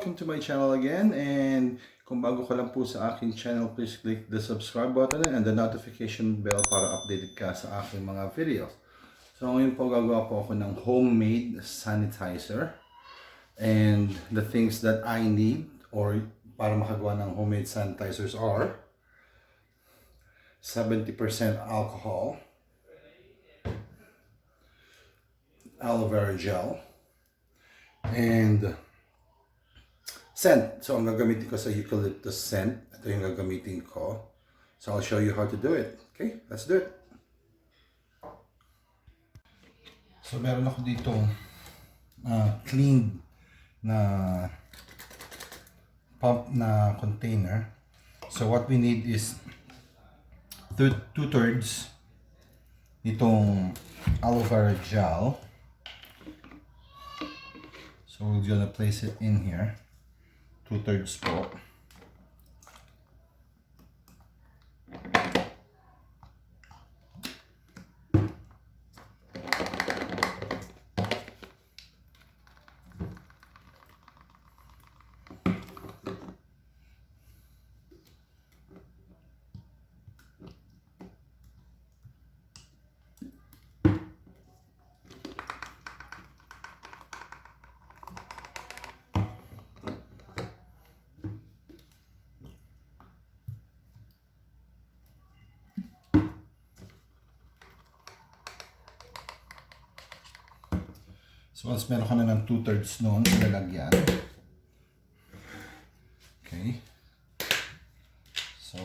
welcome to my channel again, and kung bago ka lang po sa aking channel, please click the subscribe button and the notification bell para updated ka sa aking mga videos. So ngayon po gagawa po ako ng homemade sanitizer, and the things that I need or para makagawa ng homemade sanitizers are 70% alcohol, aloe vera gel, and scent. So ang gagamitin ko sa eucalyptus scent. Ito yung gagamitin ko. So I'll show you how to do it. Okay, let's do it. So meron ako dito cleaned na pump na container. So what we need is 2/3 nitong aloe vera gel. So we're gonna place it in here. 2/3 po. So once meron ka na ng 2/3 noon sa lalagyan. Okay. So,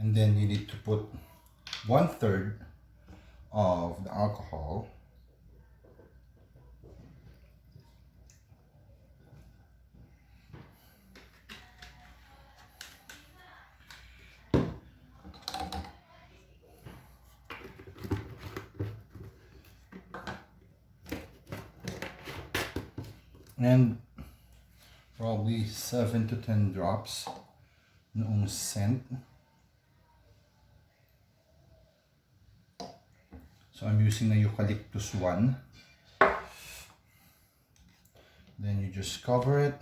and then you need to put 1/3 of the alcohol. And probably 7 to 10 drops noong scent. So I'm using the eucalyptus one. Then you just cover it,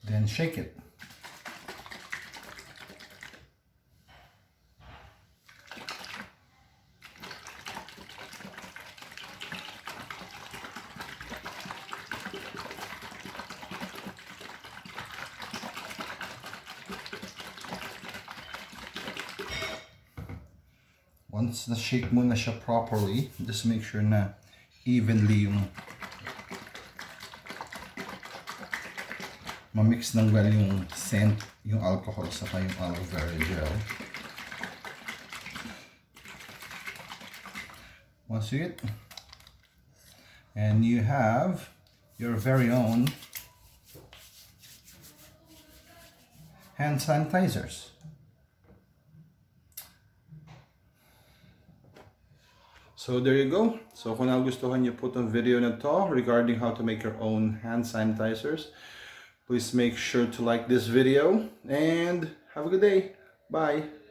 then shake it. Once na-shake mo na siya properly, just make sure na evenly yung ma-mix ng well yung scent, yung alcohol, saka yung aloe vera gel. Once you get, and you have your very own hand sanitizers. So there you go. So kung nagustuhan niyo po itong video na to regarding how to make your own hand sanitizers, please make sure to like this video and have a good day. Bye!